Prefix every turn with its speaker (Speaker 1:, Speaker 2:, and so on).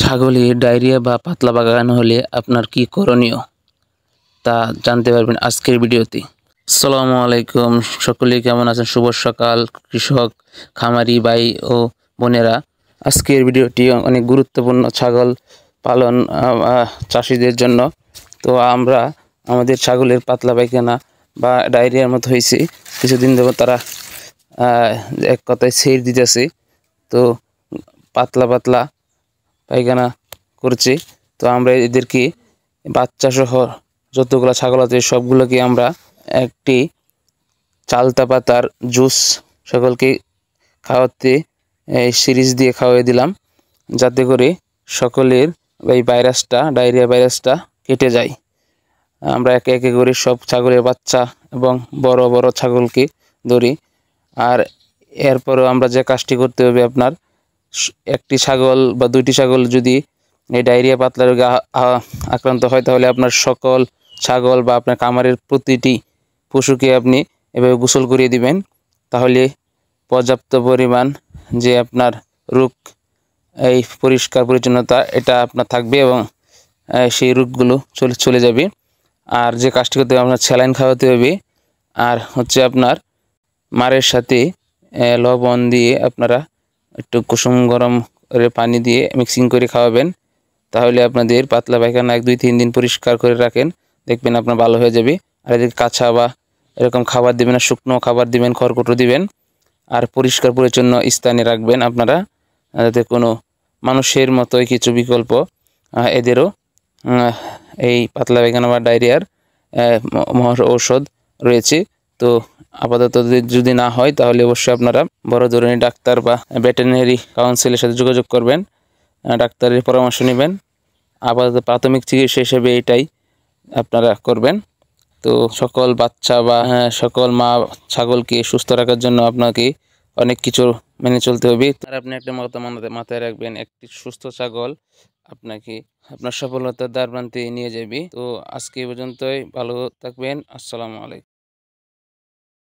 Speaker 1: ছাগলের ডায়রিয়া বা পাতলা পায়খানা হলে আপনার কি করণীয় তা জানতে পারবেন আজকের ভিডিওতে। আসসালামু আলাইকুম, সকলেই কেমন আছেন? শুভ সকাল কৃষক, খামারি ভাই ও বোনেরা। আজকের ভিডিওটি অনেক গুরুত্বপূর্ণ ছাগল পালন চাষিদের জন্য। তো আমরা আমাদের ছাগলের পাতলা পায়খানা বা ডায়রিয়ার মতো হয়েছে, কিছুদিন ধরে তারা এক কথায় ছেড়ে দিতেছে। তো পাতলা পাতলা পায়খানা করছে। তো আমরা এদেরকে বাচ্চা সহ যতগুলো ছাগল আছে সবগুলোকে আমরা একটি চালতা পাতার জুস সকলকে খাওয়াতে সিরিজ দিয়ে খাওয়াই দিলাম, যাতে করে সকলের এই ভাইরাসটা, ডায়রিয়া ভাইরাসটা কেটে যায়। আমরা একে একে করে সব ছাগলের বাচ্চা এবং বড় বড় ছাগলকে ধরি। আর এরপরও আমরা যে কাজটি করতে হবে, আপনার একটি ছাগল বা দুইটি ছাগল যদি এই ডায়রিয়া পাতলা রোগে আক্রান্ত হয়, তাহলে আপনার সকল ছাগল বা আপনার খামারের প্রতিটি পশুকে আপনি এভাবে গোসল করিয়ে দিবেন। তাহলে পর্যাপ্ত পরিমাণ যে আপনার রোগ, এই পরিষ্কার পরিচ্ছন্নতা এটা আপনার থাকবে এবং সেই রোগগুলো চলে যাবে। আর যে কাজটি করতে হবে, আপনার স্যালাইন খাওয়াতে হবে। আর হচ্ছে আপনার মারের সাথে লবণ দিয়ে আপনারা একটু কুসুম গরম করে পানি দিয়ে মিক্সিং করে খাওয়াবেন। তাহলে আপনাদের পাতলা পায়খানা 1-2-3 দিন পরিষ্কার করে রাখেন, দেখবেন আপনার ভালো হয়ে যাবে। আর এদিকে কাঁচা বা এরকম খাবার দিবেন না, শুকনো খাবার দিবেন, খড়কুটো দিবেন। আর পরিষ্কার পরিচ্ছন্ন স্থানে রাখবেন আপনারা, যাতে কোনো মানুষের মতোই কিছু বিকল্প এদেরও এই পাতলা পায়খানা বা ডায়রিয়ার ঔষধ রয়েছে। তো আপাতত যদি না হয়, তাহলে অবশ্যই আপনারা বড় ধরনের ডাক্তার বা ভেটেরিনারি কাউন্সিলের সাথে যোগাযোগ করবেন, ডাক্তারের পরামর্শ নেবেন। আপাতত প্রাথমিক চিকিৎসা হিসেবে এটাই আপনারা করবেন। তো সকল বাচ্চা বা সকল মা ছাগলকে সুস্থ রাখার জন্য আপনাকে অনেক কিছু মেনে চলতে হবে। আর আপনি একটা মাথায় রাখবেন, একটি সুস্থ ছাগল আপনাকে আপনার সফলতার দ্বারপ্রান্তে নিয়ে যাবে। তো আজকে পর্যন্তই, ভালো থাকবেন। আসসালামু আলাইকুম।